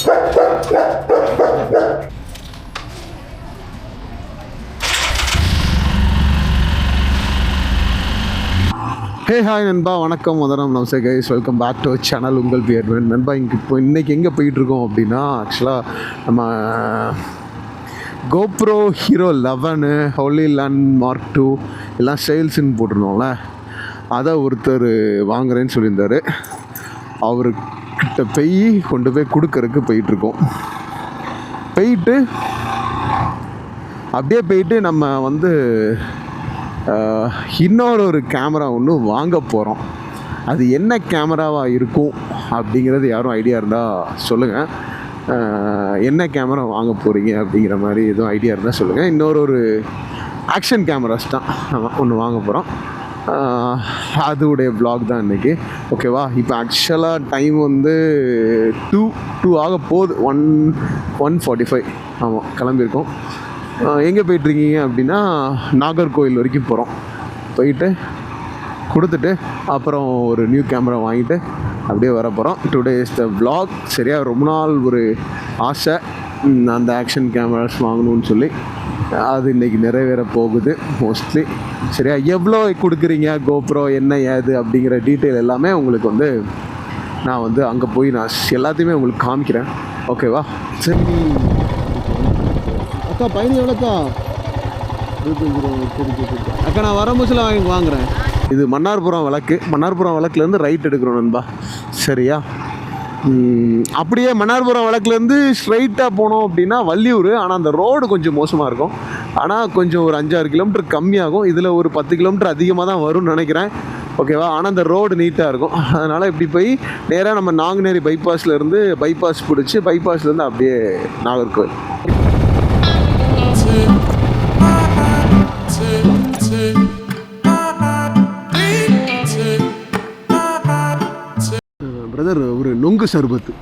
Hey hi நண்பா, வணக்கம், முதலாம் namaste guys, welcome back to channel உங்கள் பியர்மேன். நண்பா, இன்றைக்கி எங்கே போயிட்டுருக்கோம் அப்படின்னா, ஆக்சுவலாக நம்ம GoPro Hero 11 holy land mark 2 எல்லாம் சேல்ஸுன்னு போட்டிருந்தோம்ல, அதை ஒருத்தர் வாங்குறேன்னு சொல்லியிருந்தார். அவர்கிட்ட கொண்டு போய் கொடுக்கறதுக்கு போயிட்டுருக்கோம். போயிட்டு நம்ம வந்து இன்னொரு கேமரா ஒன்று வாங்க போகிறோம். அது என்ன கேமராவாக இருக்கும் அப்படிங்கிறது யாரும் ஐடியா இருந்தால் சொல்லுங்கள். என்ன கேமரா வாங்க போகிறீங்க அப்படிங்கிற மாதிரி எதுவும் ஐடியா இருந்தால் சொல்லுங்கள். இன்னொரு ஆக்ஷன் கேமராஸ் தான் ஒன்று வாங்க போகிறோம். அதோடைய வ்ளாக் தான் இன்றைக்கி. ஓகேவா? இப்போ ஆக்சுவலாக டைம் வந்து 2 ஆக போகுது. 1:45 ஆமாம், கிளம்பியிருக்கோம். எங்கே போயிட்டுருக்கீங்க அப்படின்னா, நாகர்கோவில் வரைக்கும் போகிறோம். போயிட்டு கொடுத்துட்டு அப்புறம் ஒரு நியூ கேமரா வாங்கிட்டு அப்படியே வர போகிறோம். Today is the vlog. சரியா, ரொம்ப நாள் ஒரு ஆசை அந்த ஆக்ஷன் கேமராஸ் வாங்கணும்னு சொல்லி. அது இன்றைக்கி நிறைவேற போகுது மோஸ்ட்லி. சரியா, எவ்வளோ கொடுக்குறீங்க கோப்ரோ, என்ன ஏது அப்படிங்கிற டீட்டெயில் எல்லாமே உங்களுக்கு வந்து நான் வந்து அங்கே போய் நான் எல்லாத்தையுமே உங்களுக்கு காமிக்கிறேன். ஓகேவா? சரி அக்கா, பயணி எவ்வளோக்கா? 25 ரூபா. அக்கா, நான் வர முசில் வாங்குகிறேன். இது மன்னார்புரம் விளக்குலேருந்து ரைட் எடுக்கிறோம் நண்பா. சரியா? அப்படியே மன்னார்புரம் விளக்குலேருந்து ஸ்ட்ரைட்டாக போனோம் அப்படின்னா வள்ளியூர். ஆனால் அந்த ரோடு கொஞ்சம் மோசமாக இருக்கும். ஆனால் கொஞ்சம் ஒரு 5-6 கிலோமீட்டர் கம்மியாகும். இதில் ஒரு 10 கிலோமீட்டர் அதிகமாக தான் வரும்னு நினைக்கிறேன். ஓகேவா? ஆனால் அந்த ரோடு நீட்டாக இருக்கும். அதனால் இப்படி போய் நேராக நம்ம நாங்குநேரி பைபாஸ்லேருந்து பைபாஸ் பிடிச்சி பைபாஸ்லேருந்து அப்படியே நாகர்கோவில். பிரதர், ஒரு நொங்கு சர்பத்து.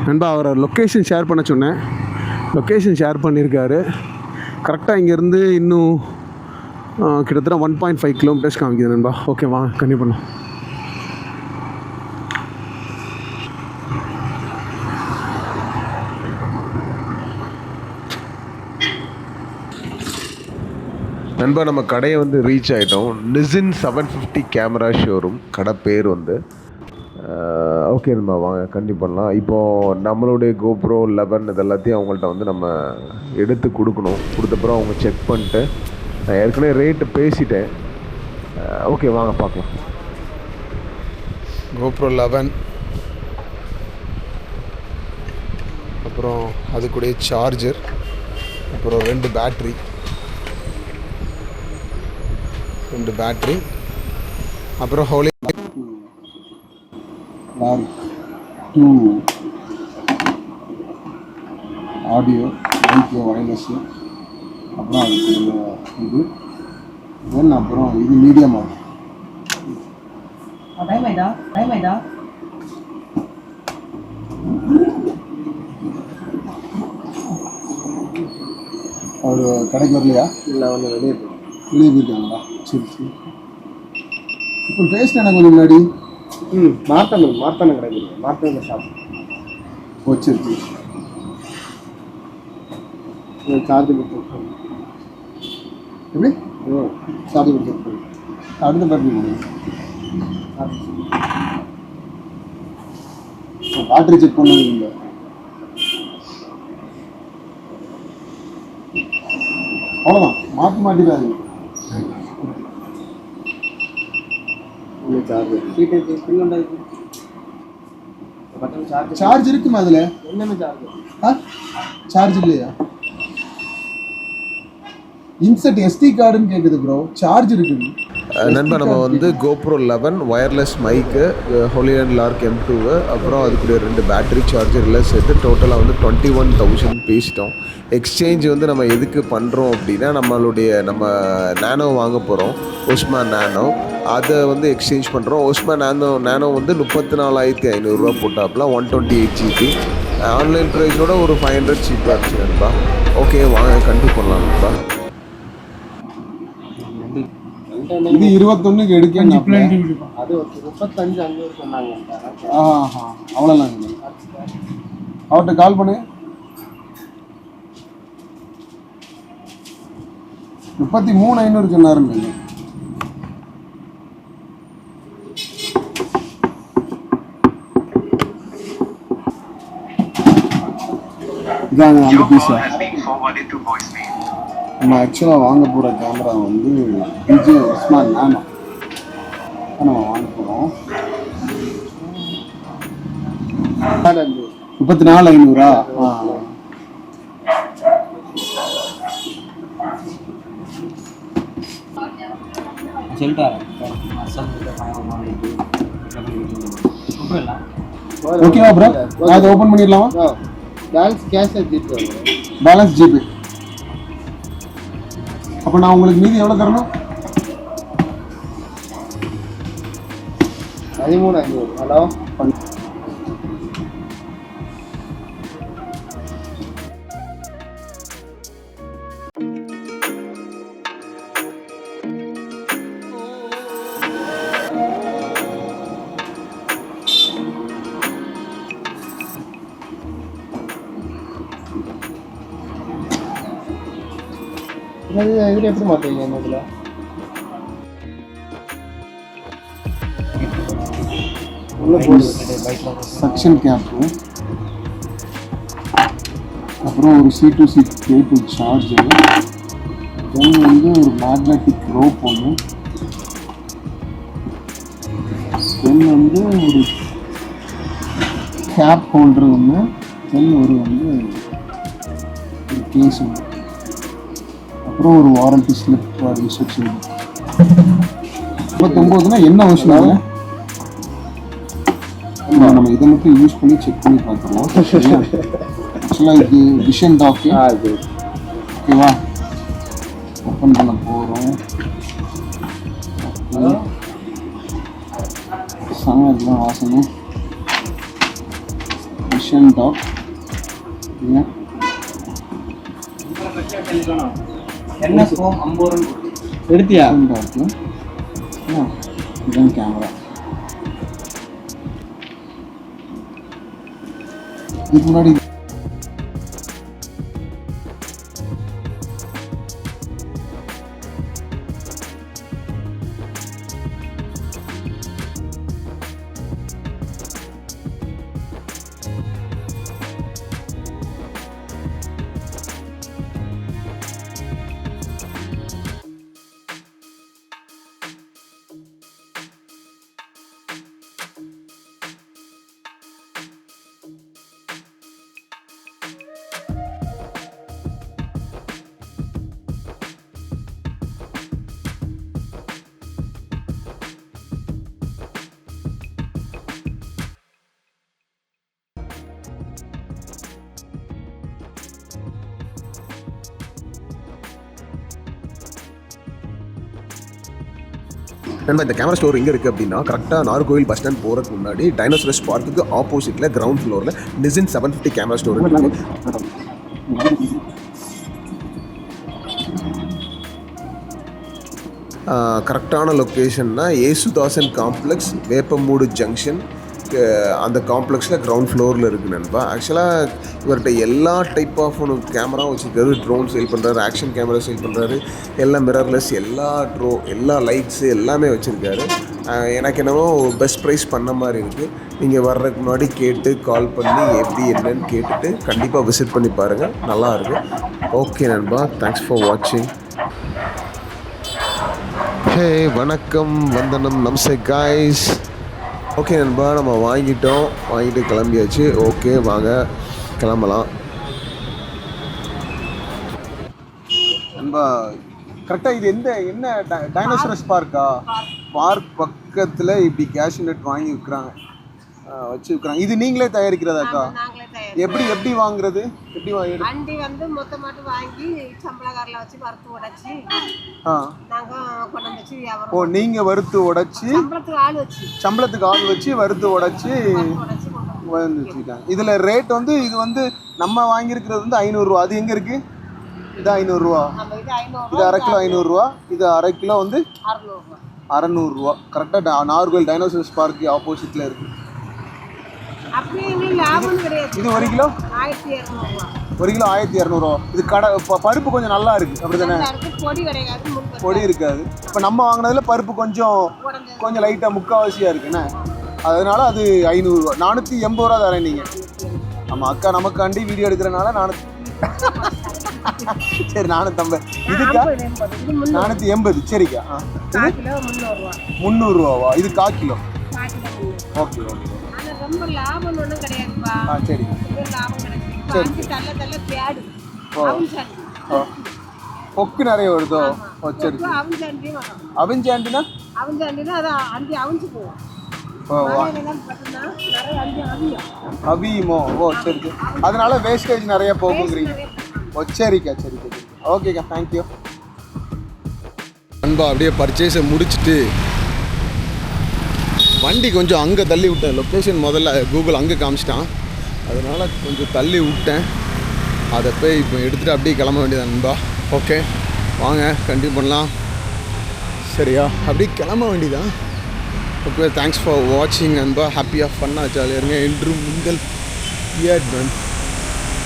நண்பா, அவரை லொக்கேஷன் ஷேர் பண்ண சொன்னேன். லொக்கேஷன் ஷேர் பண்ணியிருக்காரு. கரெக்டாக இங்கேருந்து இன்னும் கிட்டத்தட்ட 1.5 கிலோமீட்டர்ஸ் காமிக்குது நண்பா. ஓகே, வாங்க கண்டிப்பாக பண்ணலாம். நண்பா, நம்ம கடையை வந்து ரீச் ஆகிட்டோம். நிசின் 750 கேமரா ஷோரூம் கடை பேர் வந்து. ஓகே நண்பா, வாங்க கண்டிப்பாக பண்ணலாம். இப்போது நம்மளுடைய கோப்ரோ 11 இது எல்லாத்தையும் அவங்கள்ட்ட வந்து நம்ம எடுத்து கொடுக்கணும். கொடுத்தப்பறம் அவங்க செக் பண்ணிட்டு, நான் ஏற்கனவே ரேட்டு பேசிட்டேன். ஓகே, வாங்க பார்க்கலாம். கோப்ரோ 11, அப்புறம் அதுக்குடைய சார்ஜர், அப்புறம் 2 பேட்ரி, அப்புறம் ஹோலி 2 ஆடியோ மைக்கு வயர்லெஸ்ஸு, அப்புறம் அதுக்கு இது தென் அப்புறம் இது மீடியம் ஆகும். அவர் கடைக்கு வரலையா? இல்லை, ஒன்று வெளியே போயிருக்காங்களா? சரி. இப்போ பேசினேன் எனக்கு கொஞ்சம் முன்னாடி. மார்த்தானம் கிடையாது, மார்த்தானம் ஷாப். ஓ சரி. சார்ஜ் கொடுத்து எப்படி சார்ஜ் கொடுத்து அடுத்த பேட்டரி செக் பண்ணது இல்லை. அவ்வளோதான், மாட்டிடாது. சார்ஜ் இருக்குமா அதுல? என்னென்ன சார்ஜ் இல்லையா? இன்செட் SD கார்டுன்னு கேக்குது ப்ரோ. சார்ஜ் இருக்குது. நண்பா நம்ம வந்து GoPro 11 ஒயர்லெஸ் மைக்கு ஹோலியன் லார்க் M2 அப்புறம் அதுக்குடைய 2 பேட்டரி சார்ஜர் எல்லாம் சேர்த்து டோட்டலாக வந்து 21,000 பேசிட்டோம். எக்ஸ்சேஞ்ச் வந்து நம்ம எதுக்கு பண்ணுறோம் அப்படின்னா நம்ம நேனோ வாங்க போகிறோம், ஒஸ்மா நேனோ. அதை வந்து எக்ஸ்சேஞ்ச் பண்ணுறோம். ஒஸ்மா நேனோ வந்து 34,500 போட்டாப்புல 128 GB. ஆன்லைன் ப்ரைஸோட ஒரு 500 சீப்பாக இருந்துச்சு நண்பா. ஓகே வாங்க கண்டிப்பாக பண்ணலாம் நண்பா. இது 21க்கு எடுக்க அது 35 அங்கே சொன்னாங்க. அவ்வளோலாம் அவர்கிட்ட கால் பண்ணு. 33,500 சொன்னாருன்னு இதாங்க அந்த பீஸா. நம்ம ஆக்சுவலாக வாங்க போகிற கேமரா வந்து DJI Osmo Nano நம்ம வாங்க போகிறோம். 34,500. ஓகேவா ப்ரோ? அதை ஓப்பன் பண்ணிடலாமா? Balance cash GPay. Balance GPay. அப்போ நான் உங்களுக்கு மீதி எவ்வளோ தரணும்? 13,500. ஹலோ இதில் எப்படி மாற்றுவீங்க இந்த இதில்? சக்ஷன் கேப்பு, அப்புறம் ஒரு C2C கேபிள் சார்ஜர், தென் வந்து ஒரு மேக்னெட்டிக் ரோப் ஒன்று, தென் வந்து ஒரு கேப் ஹோல்டர் ஒன்று, தென் ஒரு கேஸ் ஒன்று, அப்புறம் ஒரு வாரண்டி ஸ்லிப் ஃபார் இன்ஸ்ட்ரக்ஷன். 39னா என்ன அவசியம்? நம்ம இதை மட்டும் யூஸ் பண்ணி செக் பண்ணி பார்த்துருவோம். ஆக்சுவலாக இது விஷன் டாக்கு. ஓகேவா? ஓப்பன் பண்ண போகிறோம். சமையல்லாம் வாசனை விஷன் டாக். என்ன ஃபோம் 50 எடுத்தியா? டாக்கு இதுதான் கேமரா. இதுக்கு முன்னாடி நண்பா இந்த கேமரா ஸ்டோர் எங்கே இருக்குது அப்படின்னா கரெக்டாக நாகர்கோவில் பஸ் ஸ்டாண்ட் போகிறதுக்கு முன்னாடி டைனோசரஸ் பார்க்குக்கு ஆப்போசிட்டில் கிரவுண்ட் ஃப்ளோரில் நிசின் 750 கேமரா ஸ்டோர் இருக்குது. கரெக்டான லொக்கேஷன்னா ஏசுதாசன் காம்ப்ளெக்ஸ், வேப்பமூடு ஜங்ஷன், அந்த காம்ப்ளெக்ஸில் கிரவுண்ட் ஃப்ளோரில் இருக்குது நண்பா. ஆக்சுவலாக இவர்கிட்ட எல்லா டைப் ஆஃப் கேமராவும் வச்சுருக்காரு. ட்ரோன் சேல் பண்ணுறாரு, ஆக்ஷன் கேமரா சேல் பண்ணுறாரு, எல்லாம் மிரர்லெஸ், எல்லா லைட்ஸு எல்லாமே வச்சுருக்காரு. எனக்கு என்னவோ பெஸ்ட் ப்ரைஸ் பண்ண மாதிரி இருக்குது. நீங்கள் வர்றதுக்கு முன்னாடி கேட்டு கால் பண்ணி எப்படி என்னன்னு கேட்டுட்டு கண்டிப்பாக விசிட் பண்ணி பாருங்கள், நல்லாயிருக்கும். ஓகே நண்பா, தேங்க்ஸ் ஃபார் வாட்சிங். ஹே வணக்கம், வந்தனம், நமஸ்தே காய்ஸ். ஓகே நண்பா, நம்ம வாங்கிட்டு கிளம்பியாச்சு. ஓகே வாங்க கிளம்பலாம் நண்பா. கரெக்டாக இது என்ன டைனோசரஸ் பார்க்கா? பார்க் பக்கத்தில் இப்படி கேஷ்யூ நட் வாங்கி விற்கிறாங்க, வச்சு விற்கிறாங்க. இது நீங்களே தயாரிக்கிறதாக்கா? எப்படி வாங்குறது? எப்படி அண்டி வந்து மொத்தமாட்டு வாங்கி சம்பளக்காரில் வச்சு வறுத்து உடைச்சி நாங்கள் கொண்டு வந்துச்சு. ஓ, நீங்கள் வறுத்து உடைச்சி சம்பளத்துக்கு ஆள் வச்சு வறுத்து உடைச்சி வந்து வச்சுக்கிட்டாங்க. இதில் ரேட் வந்து இது வந்து நம்ம வாங்கியிருக்கிறது வந்து 500 ரூபா. அது எங்கே இருக்குது? இது 500 ரூபா. இது அரை கிலோ 500 ரூபா. இது அரை கிலோ வந்து 600 ரூபா. கரெக்டாக நாகர்கோவில் டைனோசரஸ் பார்க்கு ஆப்போசிட்டில் இருக்குது. இது 1 கிலோ 1 கிலோ 1200 ரூபா. இது பருப்பு கொஞ்சம் நல்லா இருக்குது, அப்படி தானே? பொடி இருக்காது. இப்போ நம்ம வாங்கினதுல பருப்பு கொஞ்சம் லைட்டாக முக்கால்வாசியாக இருக்குண்ணே. அதனால அது 500 ரூபா. 480 ரூபா தரேன் நீங்கள். ஆமாம் அக்கா, நமக்காண்டி வீடியோ எடுக்கிறனால 400. சரி 450. இதுக்கா 480. சரிக்கா. 300 ரூபாவா? இது 1/4 கிலோ. Okay okay. ரொம்ப லாபம் ஒன்றும் கிடையாதுப்பா. சரி சரி. பொக்கு நிறைய வருதோ? சரி. அவிஞ்சாண்டினா அதான் அஞ்சு அவிஞ்சு போவோம். அவியுமோ? ஓ சரி சரி. அதனால வேஸ்டேஜ் நிறைய போகுங்கிறீங்க. ஓ சரிக்கா சரிக்கா. ஓகேக்கா, தேங்க்யூ. அன்பா அப்படியே பர்ச்சேஸை முடிச்சுட்டு வண்டி கொஞ்சம் அங்கே தள்ளி விட்டேன். லொக்கேஷன் முதல்ல கூகுள் அங்கே காமிச்சிட்டான், அதனால் கொஞ்சம் தள்ளி விட்டேன். அதை போய் இப்போ எடுத்துகிட்டு அப்படியே கிளம்ப வேண்டியது அன்பா. ஓகே வாங்க, கண்டினியூ பண்ணலாம். சரியா? அப்படியே கிளம்ப வேண்டியதான். ஓகே, தேங்க்ஸ் ஃபார் வாட்சிங் அன்பா. ஹாப்பியாக ஃபன்னாக ஜாலியாக இருங்க. என்றும் உங்கள் பியர்ட்மேன்.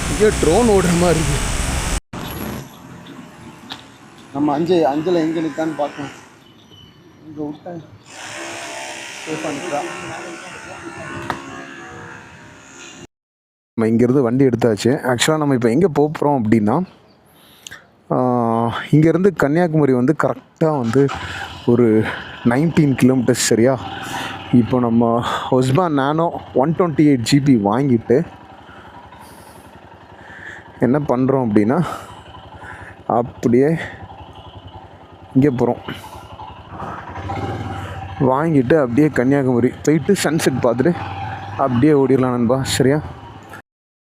இங்கே ட்ரோன் ஓடுற மாதிரி இருக்குது. நம்ம அஞ்சலை எங்கே நிற்கான்னு பார்க்கணும். இங்கே விட்டேன் நம்ம இங்கேருந்து வண்டி எடுத்தாச்சு. ஆக்சுவலாக நம்ம இப்போ எங்கே போகிறோம் அப்படின்னா, இங்கேருந்து கன்னியாகுமரி வந்து கரெக்டாக வந்து ஒரு 19 கிலோமீட்டர்ஸ். சரியா? இப்போ நம்ம ஒஸ்பான் நானோ 128 GB வாங்கிட்டு என்ன பண்ணுறோம் அப்படின்னா, அப்படியே இங்கே போகிறோம். வாங்கிட்டு அப்படியே கன்னியாகுமரி போயிட்டு சன்செட் பார்த்துட்டு அப்படியே ஓடிடலாம் நண்பா. சரியா?